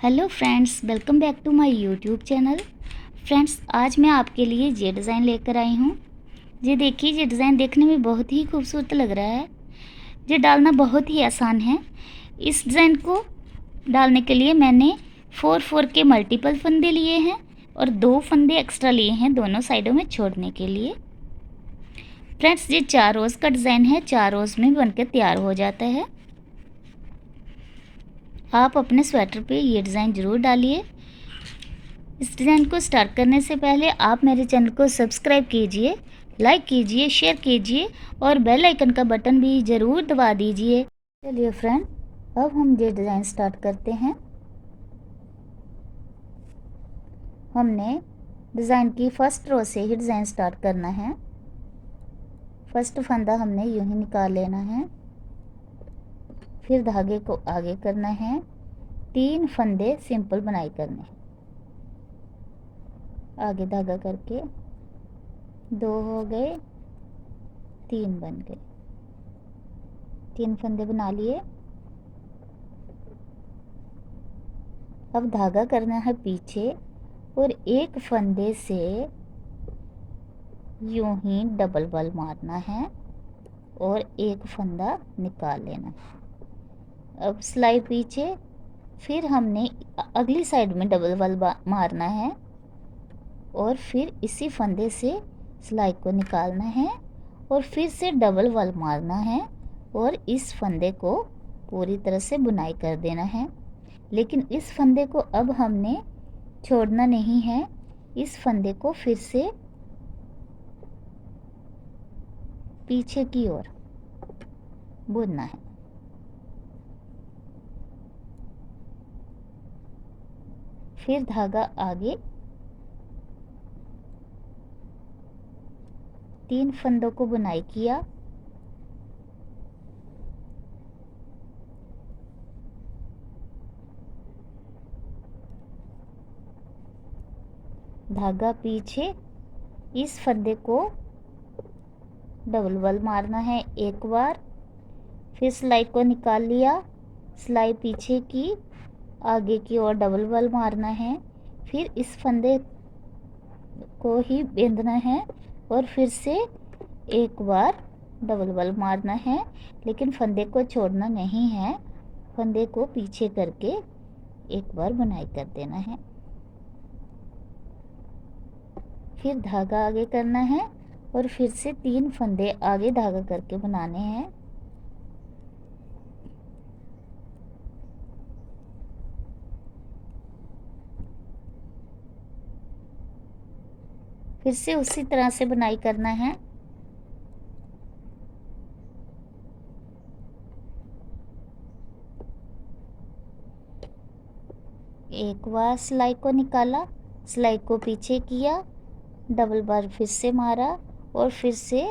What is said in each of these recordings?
Hello friends, welcome back to my YouTube channel. Friends, आज मैं आपके लिए ये डिज़ाइन लेकर आई हूँ। ये देखिए, ये डिज़ाइन देखने में बहुत ही खूबसूरत लग रहा है। ये डालना बहुत ही आसान है। इस डिज़ाइन को डालने के लिए मैंने 4 के मल्टीपल फंदे लिए हैं और 2 फंदे एक्स्ट्रा लिए हैं दोनों साइडों में छोड़ने के लिए। फ्रेंड्स, ये 4 रोज़ का डिज़ाइन है, 4 रोज़ में बनकर तैयार हो जाता है। आप अपने स्वेटर पे ये डिज़ाइन ज़रूर डालिए। इस डिज़ाइन को स्टार्ट करने से पहले आप मेरे चैनल को सब्सक्राइब कीजिए, लाइक कीजिए, शेयर कीजिए और बेल आइकन का बटन भी ज़रूर दबा दीजिए। चलिए फ्रेंड, अब हम ये डिज़ाइन स्टार्ट करते हैं। हमने डिज़ाइन की फर्स्ट रो से ही डिज़ाइन स्टार्ट करना है। फर्स्ट फंदा हमने यूं ही निकाल लेना है, फिर धागे को आगे करना है, 3 फंदे सिंपल बुनाई करने हैं। आगे धागा करके 2 हो गए, 3 बन गए, 3 फंदे बना लिए। अब धागा करना है पीछे और एक फंदे से यूं ही डबल बल मारना है और एक फंदा निकाल लेना है। अब सिलाई पीछे, फिर हमने अगली साइड में डबल बल मारना है और फिर इसी फंदे से सिलाई को निकालना है और फिर से डबल बल मारना है और इस फंदे को पूरी तरह से बुनाई कर देना है। लेकिन इस फंदे को अब हमने छोड़ना नहीं है, इस फंदे को फिर से पीछे की ओर बुनना है। फिर धागा आगे, 3 फंदों को बुनाई किया, धागा पीछे, इस फंदे को डबल बल मारना है एक बार, फिर सिलाई को निकाल लिया, सिलाई पीछे की, आगे की ओर डबल बल मारना है, फिर इस फंदे को ही बेंधना है और फिर से एक बार डबल बल मारना है। लेकिन फंदे को छोड़ना नहीं है, फंदे को पीछे करके एक बार बुनाई कर देना है। फिर धागा आगे करना है और फिर से 3 फंदे आगे धागा करके बनाने हैं। फिर से उसी तरह से बुनाई करना है। एक बार सिलाई को निकाला, सिलाई को पीछे किया, डबल बार फिर से मारा और फिर से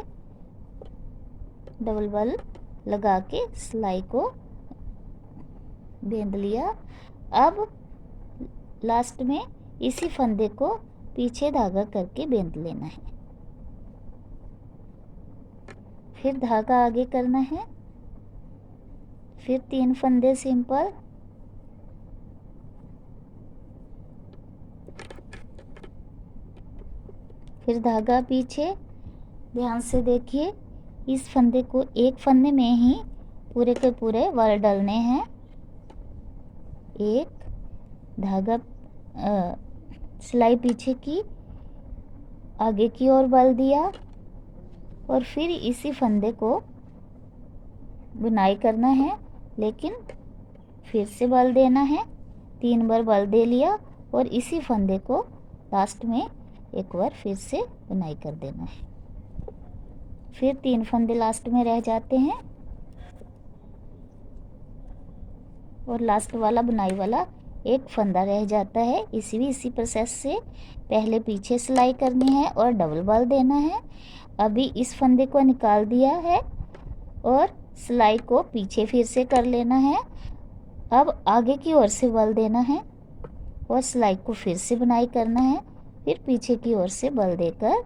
डबल बल लगा के सिलाई को बेंध लिया। अब लास्ट में इसी फंदे को पीछे धागा करके बेंध लेना है। फिर धागा आगे करना है, फिर 3 फंदे सिंपल, फिर धागा पीछे। ध्यान से देखिए, इस फंदे को एक फंदे में ही पूरे के पूरे वल डालने हैं। एक धागा सिलाई पीछे की, आगे की ओर बल दिया और फिर इसी फंदे को बुनाई करना है, लेकिन फिर से बल देना है। 3 बार बल दे लिया और इसी फंदे को लास्ट में एक बार फिर से बुनाई कर देना है। फिर 3 फंदे लास्ट में रह जाते हैं और लास्ट वाला बुनाई वाला एक फंदा रह जाता है। इसी प्रोसेस से पहले पीछे सिलाई करनी है और डबल बल देना है। अभी इस फंदे को निकाल दिया है और सिलाई को पीछे फिर से कर लेना है। अब आगे की ओर से बल देना है और सिलाई को फिर से बुनाई करना है। फिर पीछे की ओर से बल देकर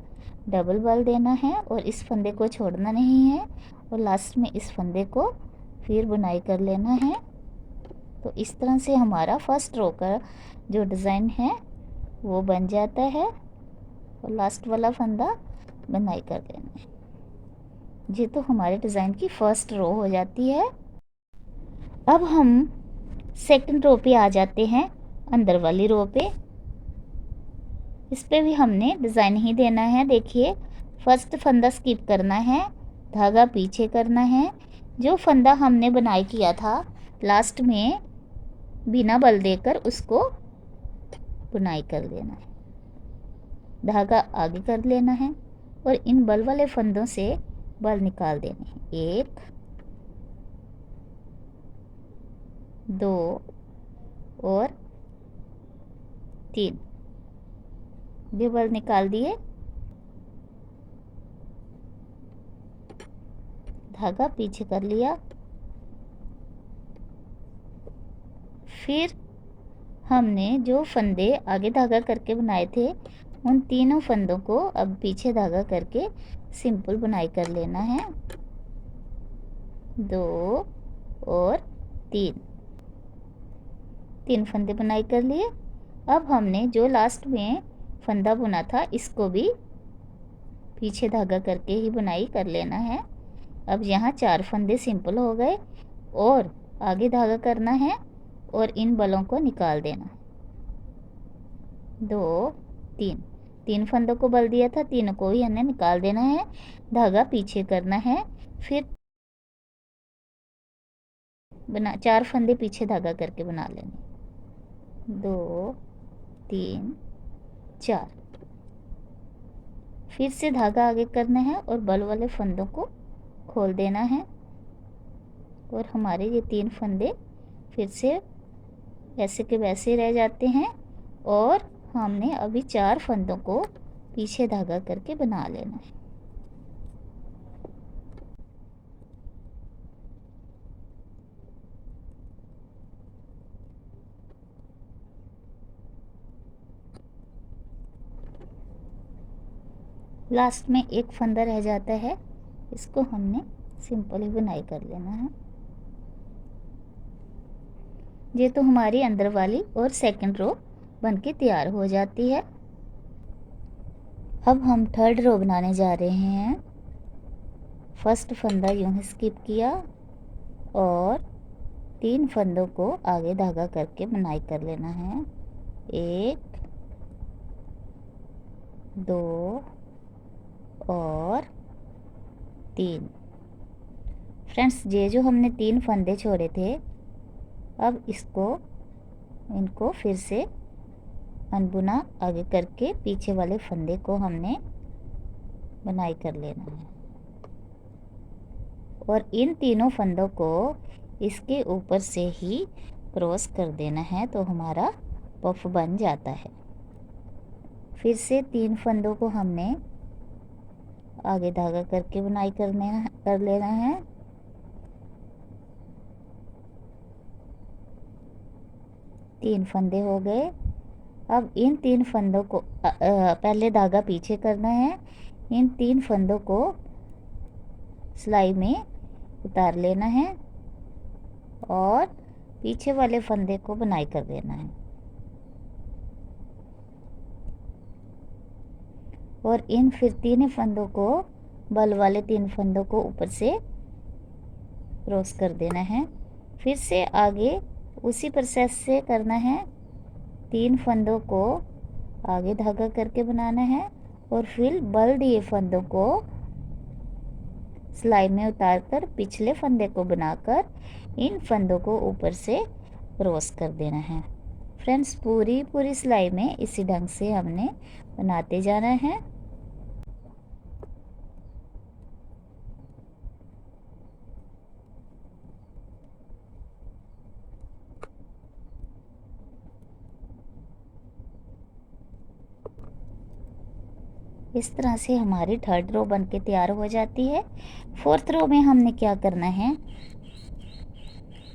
डबल बल देना है और इस फंदे को छोड़ना नहीं है और लास्ट में इस फंदे को फिर बुनाई कर लेना है। तो इस तरह से हमारा फर्स्ट रो का जो डिज़ाइन है वो बन जाता है और लास्ट वाला फंदा बुनाई कर देना है। ये तो हमारे डिज़ाइन की फर्स्ट रो हो जाती है। अब हम सेकंड रो पे आ जाते हैं, अंदर वाली रो पे। इस पे भी हमने डिज़ाइन ही देना है। देखिए, फर्स्ट फंदा स्किप करना है, धागा पीछे करना है। जो फंदा हमने बुनाई किया था लास्ट में बिना बल देकर उसको बुनाई कर देना है, धागा आगे कर लेना है और इन बल वाले फंदों से बल निकाल देने हैं। 1 2 और 3 ये बल निकाल दिए, धागा पीछे कर लिया। फिर हमने जो फंदे आगे धागा करके बनाए थे उन तीनों फंदों को अब पीछे धागा करके सिंपल बुनाई कर लेना है। 2 और 3 फंदे बुनाई कर लिए। अब हमने जो लास्ट में फंदा बुना था इसको भी पीछे धागा करके ही बुनाई कर लेना है। अब यहाँ 4 फंदे सिंपल हो गए और आगे धागा करना है और इन बलों को निकाल देना है। 2 3 फंदों को बल दिया था, तीनों को ही हमें निकाल देना है, धागा पीछे करना है। फिर 4 फंदे पीछे धागा करके बना लेने। 2 3 4 फिर से धागा आगे करना है और बल वाले फंदों को खोल देना है और हमारे ये 3 फंदे फिर से वैसे के वैसे रह जाते हैं और हमने अभी 4 फंदों को पीछे धागा करके बना लेना है। लास्ट में एक फंदा रह जाता है, इसको हमने सिंपल ही बुनाई कर लेना है। ये तो हमारी अंदर वाली और सेकंड रो बनके तैयार हो जाती है। अब हम थर्ड रो बनाने जा रहे हैं। फर्स्ट फंदा यूं ही स्किप किया और 3 फंदों को आगे धागा करके बुनाई कर लेना है। 1 2 और 3। फ्रेंड्स, ये जो हमने 3 फंदे छोड़े थे, अब इनको फिर से अनबुना आगे करके पीछे वाले फंदे को हमने बुनाई कर लेना है और इन तीनों फंदों को इसके ऊपर से ही क्रॉस कर देना है तो हमारा पफ बन जाता है। फिर से 3 फंदों को हमने आगे धागा करके बुनाई कर लेना है। तीन फंदे हो गए। अब इन 3 फंदों को पहले धागा पीछे करना है, इन 3 फंदों को सिलाई में उतार लेना है और पीछे वाले फंदे को बुनाई कर देना है और इन फिर 3 फंदों को बल वाले 3 फंदों को ऊपर से क्रॉस कर देना है। फिर से आगे उसी प्रोसेस से करना है, 3 फंदों को आगे धागा करके बनाना है और फिर बल दिए फंदों को सिलाई में उतारकर पिछले फंदे को बनाकर इन फंदों को ऊपर से क्रॉस कर देना है। फ्रेंड्स, पूरी सिलाई में इसी ढंग से हमने बनाते जाना है। इस तरह से हमारी थर्ड रो बनके तैयार हो जाती है। फोर्थ रो में हमने क्या करना है,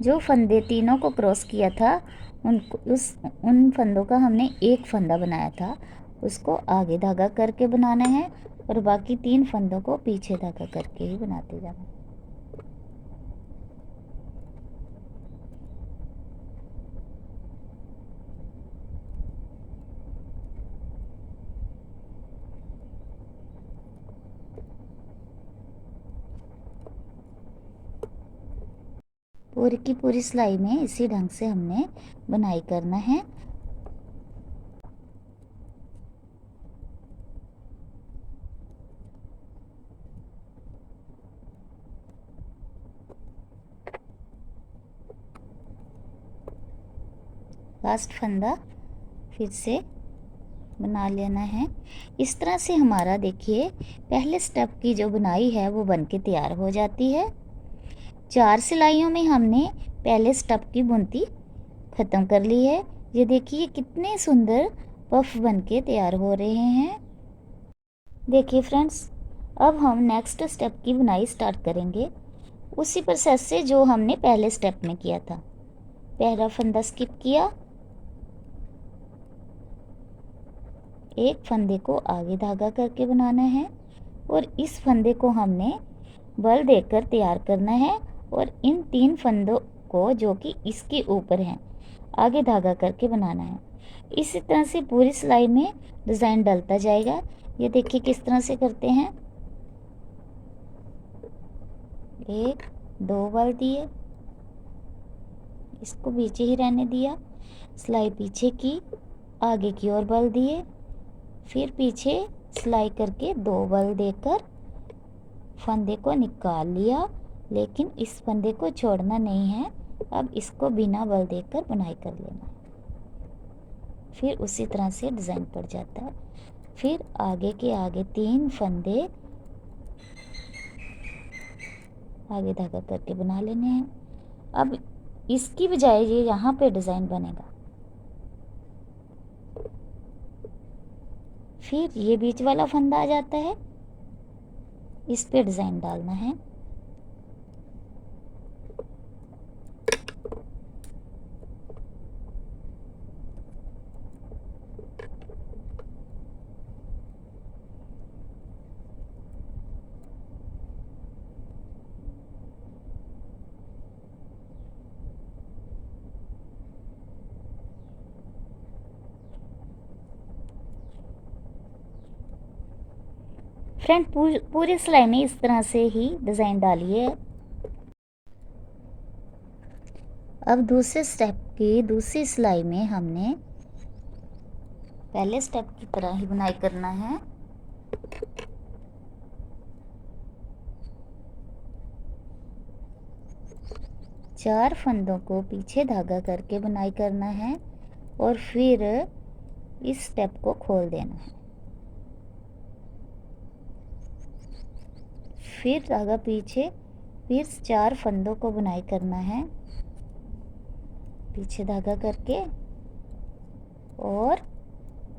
जो फंदे तीनों को क्रॉस किया था उन फंदों का हमने एक फंदा बनाया था, उसको आगे धागा करके बनाना है और बाकी 3 फंदों को पीछे धागा करके ही बनाते जाना है। पूरी की पूरी सिलाई में इसी ढंग से हमने बुनाई करना है। लास्ट फंदा फिर से बना लेना है। इस तरह से हमारा देखिए पहले स्टेप की जो बुनाई है वो बन के तैयार हो जाती है। 4 सिलाइयों में हमने पहले स्टेप की बुनती ख़त्म कर ली है। ये देखिए कितने सुंदर पफ बन के तैयार हो रहे हैं। देखिए फ्रेंड्स, अब हम नेक्स्ट स्टेप की बुनाई स्टार्ट करेंगे उसी प्रोसेस से जो हमने पहले स्टेप में किया था। पहला फंदा स्किप किया, एक फंदे को आगे धागा करके बनाना है और इस फंदे को हमने बल देकर तैयार करना है और इन 3 फंदों को जो कि इसके ऊपर हैं आगे धागा करके बनाना है। इसी तरह से पूरी सिलाई में डिज़ाइन डलता जाएगा। ये देखिए किस तरह से करते हैं। 1 2 बल दिए, इसको पीछे ही रहने दिया, सिलाई पीछे की, आगे की ओर बल दिए, फिर पीछे सिलाई करके 2 बल देकर फंदे को निकाल लिया, लेकिन इस फंदे को छोड़ना नहीं है। अब इसको बिना बल देकर बुनाई कर लेना है। फिर उसी तरह से डिज़ाइन पड़ जाता है। फिर आगे के आगे 3 फंदे आगे धागा करके बना लेने हैं। अब इसकी बजाय ये यहाँ पे डिज़ाइन बनेगा। फिर ये बीच वाला फंदा आ जाता है, इस पे डिज़ाइन डालना है। फ्रेंड पूरी सिलाई में इस तरह से ही डिज़ाइन डालिए। अब दूसरे स्टेप की दूसरी सिलाई में हमने पहले स्टेप की तरह ही बुनाई करना है। चार फंदों को पीछे धागा करके बुनाई करना है और फिर इस स्टेप को खोल देना है। फिर धागा पीछे, फिर 4 फंदों को बुनाई करना है पीछे धागा करके और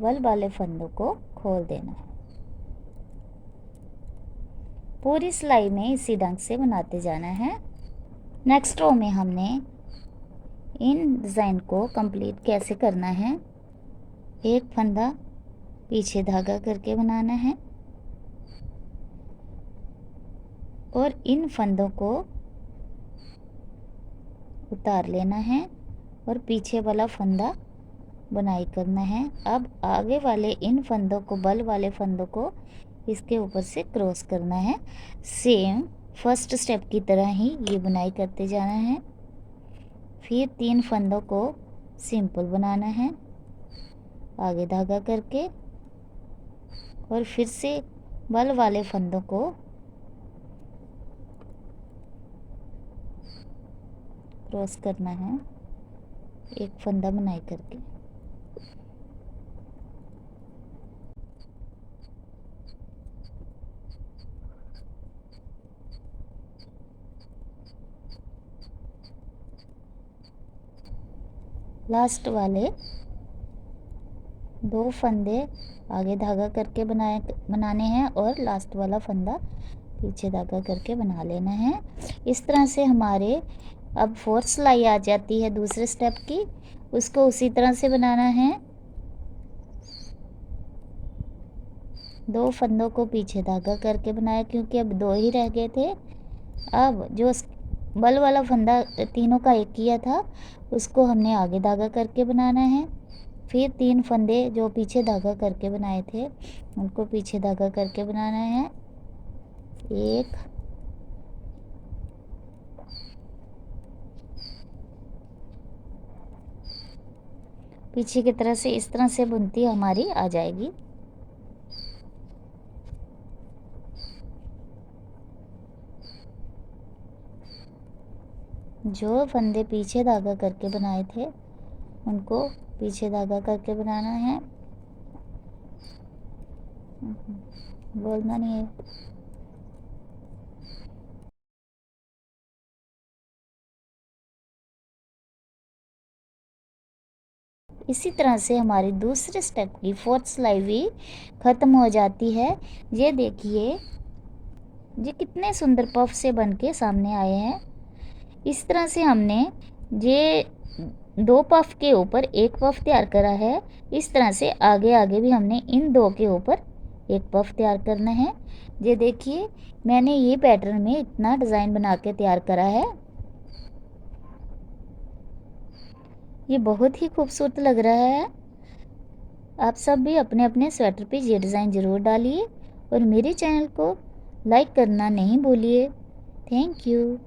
बल वाले फंदों को खोल देना है। पूरी सिलाई में इसी ढंग से बनाते जाना है। नेक्स्ट रो में हमने इन डिज़ाइन को कंप्लीट कैसे करना है। एक फंदा पीछे धागा करके बनाना है और इन फंदों को उतार लेना है और पीछे वाला फंदा बुनाई करना है। अब आगे वाले इन फंदों को, बल वाले फंदों को इसके ऊपर से क्रॉस करना है। सेम फर्स्ट स्टेप की तरह ही ये बुनाई करते जाना है। फिर 3 फंदों को सिंपल बनाना है आगे धागा करके और फिर से बल वाले फंदों को क्रॉस करना है एक फंदा बुनाई करके। लास्ट वाले 2 फंदे आगे धागा करके बनाने हैं और लास्ट वाला फंदा पीछे धागा करके बना लेना है। इस तरह से हमारे अब 4th सिलाई आ जाती है दूसरे स्टेप की, उसको उसी तरह से बनाना है। 2 फंदों को पीछे धागा करके बनाया क्योंकि अब 2 ही रह गए थे। अब जो बल वाला फंदा तीनों का एक किया था उसको हमने आगे धागा करके बनाना है। फिर 3 फंदे जो पीछे धागा करके बनाए थे उनको पीछे धागा करके बनाना है। 1 पीछे की तरह से इस तरह से बुनती हमारी आ जाएगी। जो फंदे पीछे धागा करके बनाए थे उनको पीछे धागा करके बनाना है। बोलना नहीं है। इसी तरह से हमारी दूसरे स्टेप की 4th सिलाई भी ख़त्म हो जाती है। ये देखिए, ये कितने सुंदर पफ से बन के सामने आए हैं। इस तरह से हमने ये 2 पफ के ऊपर एक पफ तैयार करा है। इस तरह से आगे आगे भी हमने इन 2 के ऊपर एक पफ तैयार करना है। ये देखिए, मैंने ये पैटर्न में इतना डिज़ाइन बना के तैयार करा है। ये बहुत ही खूबसूरत लग रहा है। आप सब भी अपने अपने स्वेटर पे ये डिज़ाइन ज़रूर डालिए और मेरे चैनल को लाइक करना नहीं भूलिए। Thank you.